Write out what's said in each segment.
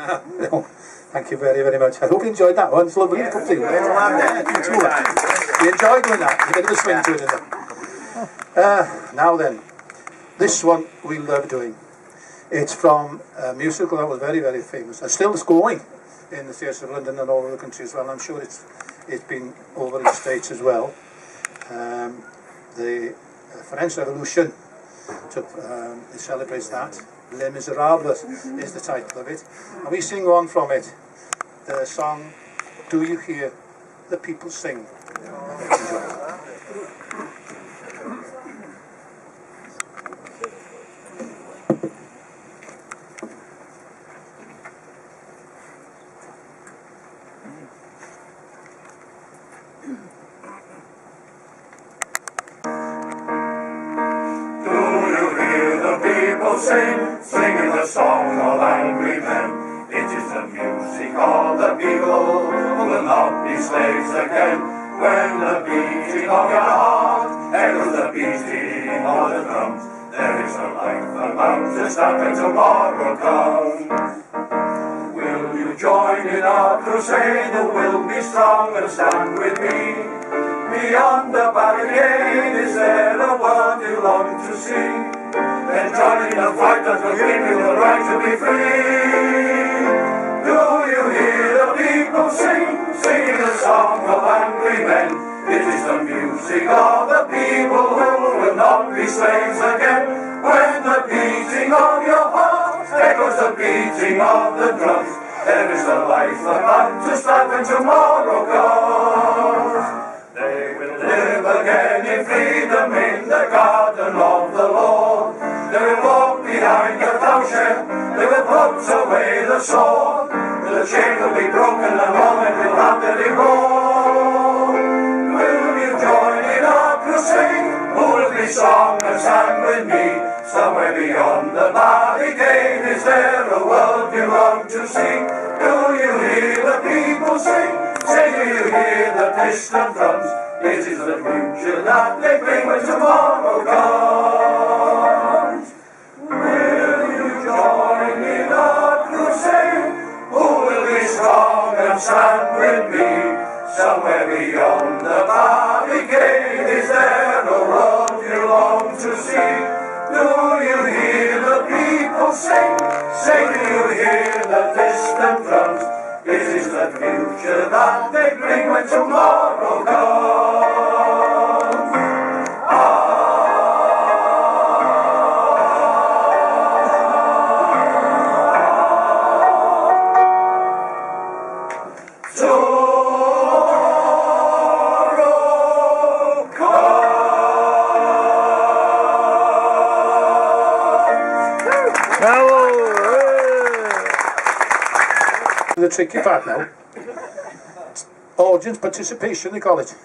No, thank you very, very much. I hope you enjoyed that one. It's lovely to come to you. You enjoyed doing that. You get a bit of swing to it, isn't it? Now then, this one we love doing. It's from a musical that was very, very famous, and still is going in the theatres of London and all over the country as well. I'm sure it's been over in the States as well. The French Revolution it celebrates that. Les Miserables is the title of it, and we sing one from it, the song Do You Hear the People Sing. Enjoy. Singing the song of angry men. It is the music of the people who will not be slaves again. When the beating of your heart echoes the beating of the drums, there is a life about to start when tomorrow comes. Will you join in our crusade? Who will be strong and stand with me? Beyond the barricade, is there a world you long to see? Then join in the fight that will give you the right to be free. Do you hear the people sing, singing the song of angry men? It is the music of the people who will not be slaves again. When the beating of your heart echoes the beating of the drums, there is a life about to start when tomorrow comes. They will live again in freedom in the garden of the Lord. They will walk behind the plowshare, they will put away the sword. The chain will be broken and woman will rapidly roar. Will you join in our crusade? Who will be strong and stand with me? Somewhere beyond the barricade, is there a world you long to see? Do you hear the people sing? Say, do you hear the distant drums? This is the future that they bring when tomorrow comes. Will you join in our crusade? Who will be strong and stand with me? Somewhere beyond the barricade, is there a world you long to see? Do you hear the people sing? Say, do you hear the distant drums? This is the future that they bring when tomorrow comes. The tricky part now, audience participation they call it.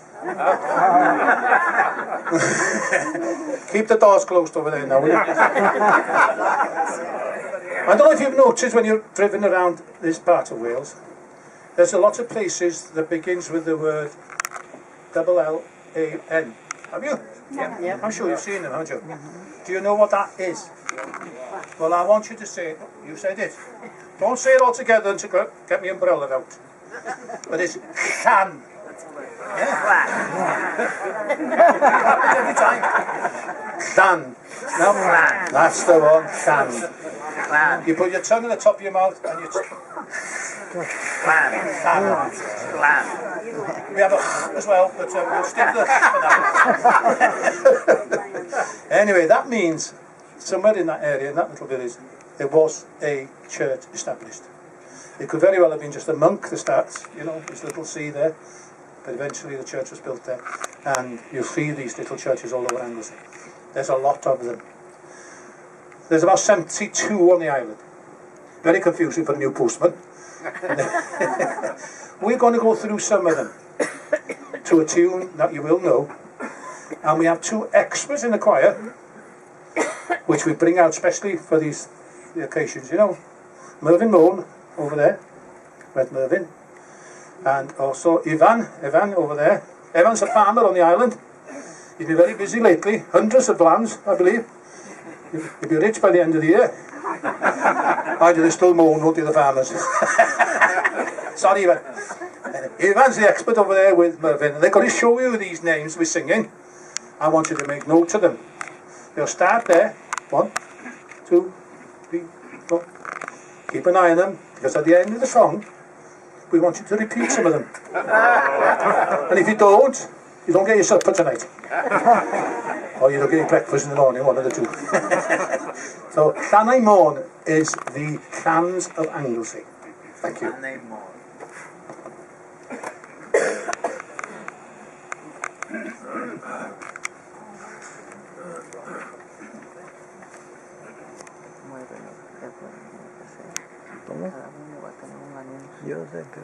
Keep the doors closed over there now, will you? I don't know if you've noticed when you're driven around this part of Wales, there's a lot of places that begins with the word LLAN. Have you? Yeah. I'm sure you've seen them, haven't you? Do you know what that is? Well, I want you to say it. You said it. Don't say it all together and to get my umbrella out. But it's can. Yeah. Every time. Can. No, that's the one. Can. You put your tongue in the top of your mouth and you... Can. We have a as well, but we'll stick the for that. Anyway, that means somewhere in that area, in that little village, there was a church established. It could very well have been just a monk that starts, you know, this little sea there, but eventually the church was built there, and you'll see these little churches all over Anglesey. There's a lot of them. There's about 72 on the island. Very confusing for a new postman. We're going to go through some of them to a tune that you will know, and we have two extras in the choir, which we bring out specially for the occasions, you know. Mervyn Moan over there, Red Mervyn, and also Ivan over there. Evan's a farmer on the island. He's been very busy lately, hundreds of lambs, I believe. He'll be rich by the end of the year. I do, they still moan, won't they, the farmers? Sorry, Ivan. Ivan's the expert over there with Mervyn, and they're going to show you these names we're singing. I want you to make note of them. They'll start there. 1, 2, 3, 4. Keep an eye on them, because at the end of the song, we want you to repeat some of them. And if you don't get your supper tonight. Or you don't get your breakfast in the morning, one of the two. So, Llan I Môn is the clans of Anglesey. Thank you. Llan I Môn. Yo sé que...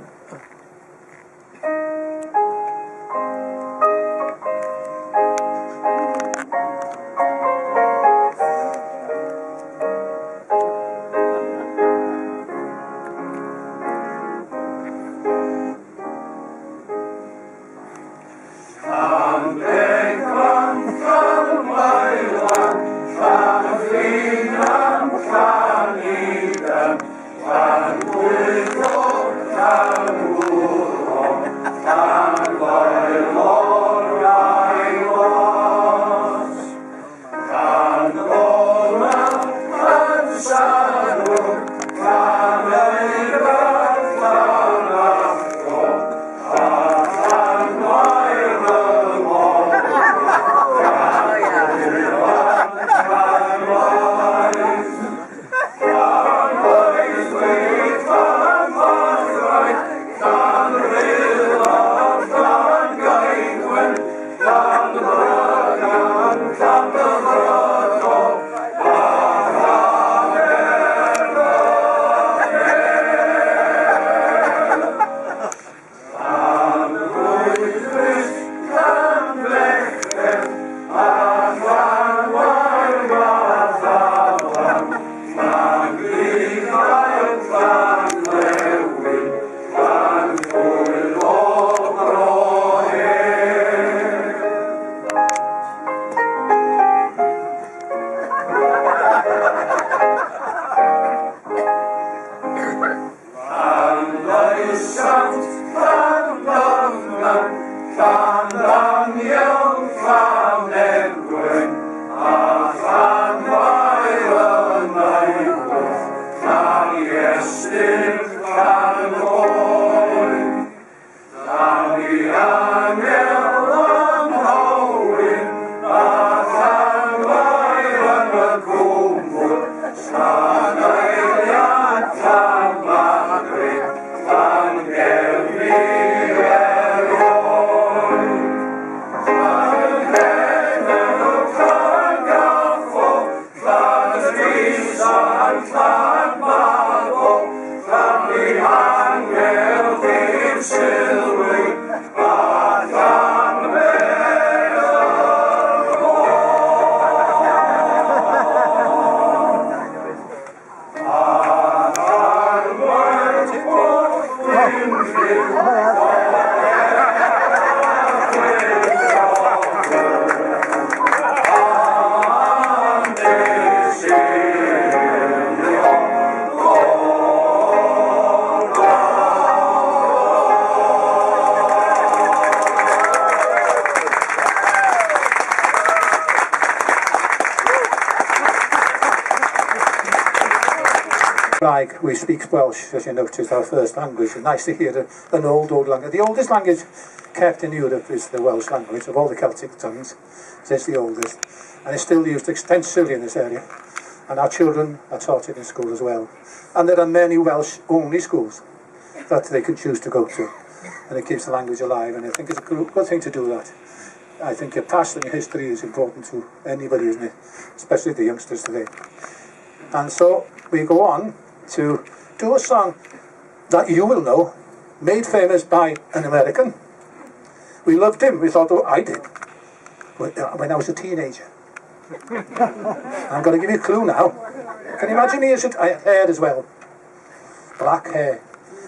We speak Welsh, as you noticed, our first language. It's nice to hear an old language. The oldest language kept in Europe is the Welsh language. Of all the Celtic tongues, it's the oldest. And it's still used extensively in this area. And our children are taught it in school as well. And there are many Welsh-only schools that they can choose to go to. And it keeps the language alive, and I think it's a good thing to do that. I think your past and your history is important to anybody, isn't it? Especially the youngsters today. And so we go on to do a song that you will know, made famous by an American. We loved him. We thought, oh, I did, when I was a teenager. I'm going to give you a clue now. Can you imagine me? I had hair as well. Black hair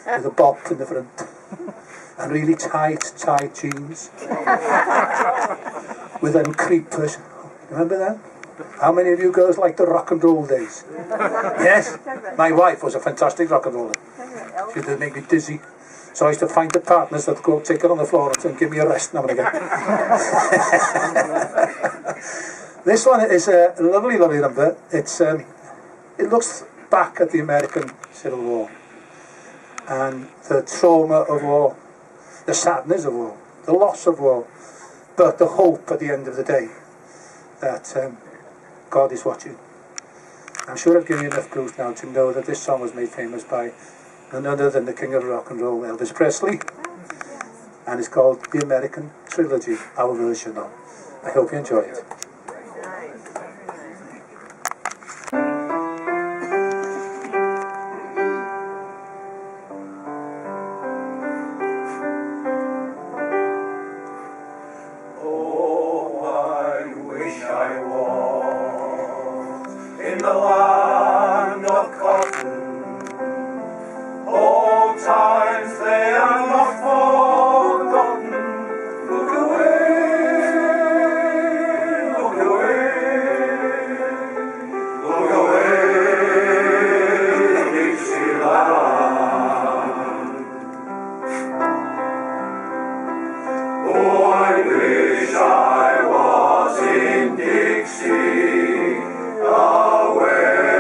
with a bob in the front. And really tight jeans. With them creepers. Remember that? How many of you girls like the rock and roll days? Yes? My wife was a fantastic rock and roller. She did make me dizzy. So I used to find the partners that go take her on the floor and give me a rest now and again. This one is a lovely, lovely number. It looks back at the American Civil War and the trauma of war, the sadness of war, the loss of war, but the hope at the end of the day that God is watching. I'm sure I've given you enough clues now to know that this song was made famous by none other than the king of rock and roll, Elvis Presley, and it's called The American Trilogy, our version of. I hope you enjoy it. Oh, I wish I was in the land of cotton. Old times, they are not forgotten. Look away, look away, look away, Dixieland. Oh, I wish I was in Dixie, away.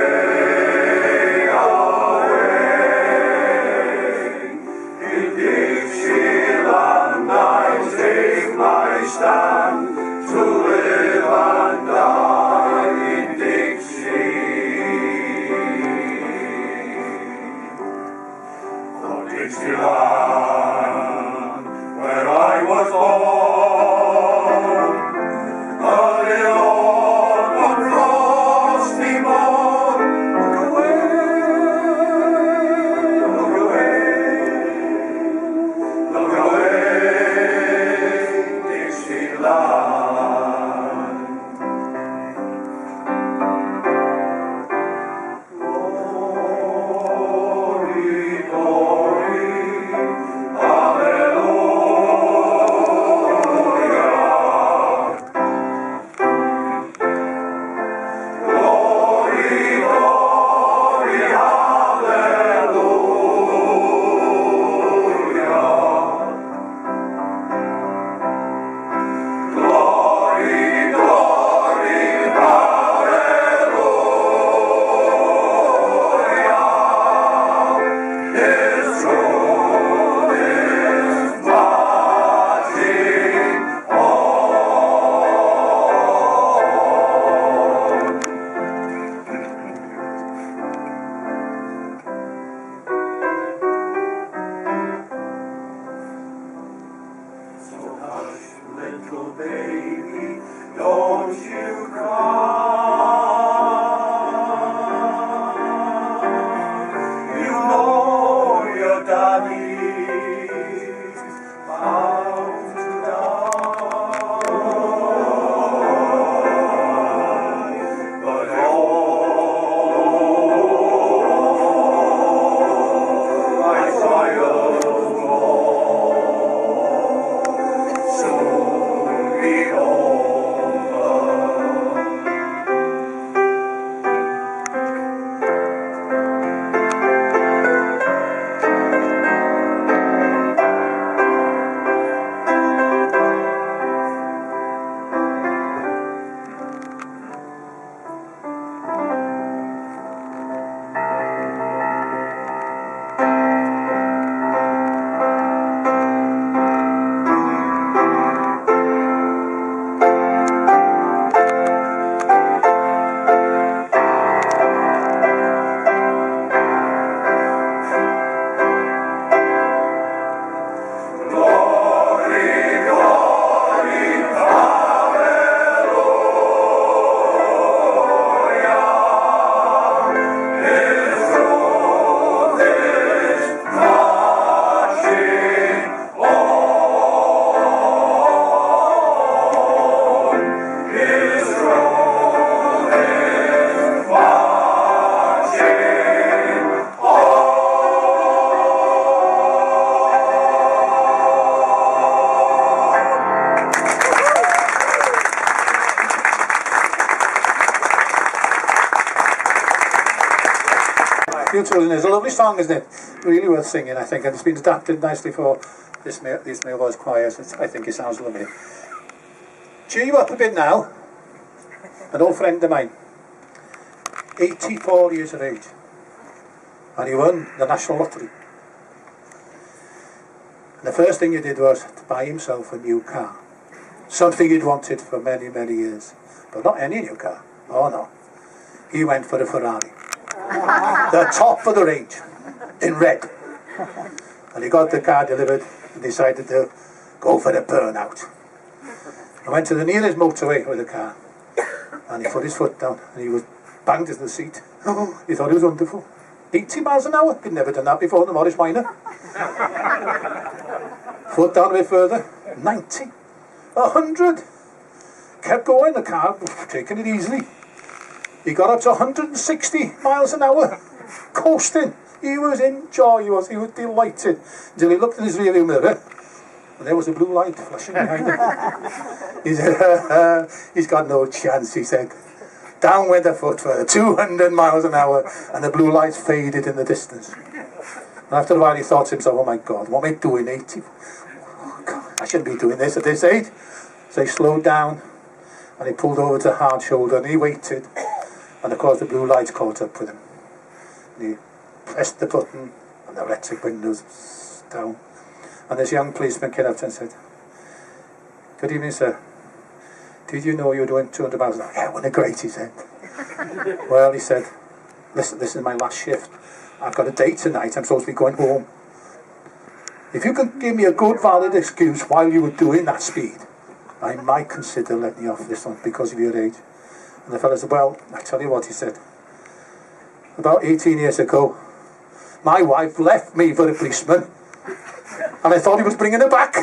You Children is a lovely song, isn't it? Really worth singing, I think, and it's been adapted nicely for these male voice choirs. I think it sounds lovely. Cheer you up a bit now. An old friend of mine, 84 years of age, and he won the National Lottery. And the first thing he did was to buy himself a new car. Something he'd wanted for many, many years. But not any new car. Oh no. He went for a Ferrari. The top of the range. In red. And he got the car delivered and decided to go for a burnout. I went to the nearest motorway with the car. And he put his foot down and he was banged into the seat. He thought it was wonderful. 80 miles an hour. He'd never done that before in the Morris Minor. Foot down a bit further. 90. 100. Kept going, the car, taking it easily. He got up to 160 miles an hour. Coasting. He was in joy, he was delighted. Until he looked in his rearview mirror. And there was a blue light flashing behind him. He said, he's got no chance, he said. Down went the foot further, 200 miles an hour, and the blue lights faded in the distance. And after a while he thought to himself, oh my God, what am I doing, 80? Oh God, I shouldn't be doing this at this age. So he slowed down, and he pulled over to a hard shoulder, and he waited. And of course the blue lights caught up with him. And he pressed the button, and the electric windows down. And this young policeman came up and said, good evening, sir. Did you know you were doing 200 miles an hour? Yeah, wasn't it great, he said. Well, he said, listen, this is my last shift. I've got a date tonight, I'm supposed to be going home. If you can give me a good valid excuse while you were doing that speed, I might consider letting you off this one because of your age. And the fellow said, well, I tell you what, he said. About 18 years ago, my wife left me for a policeman. And I thought he was bringing her back.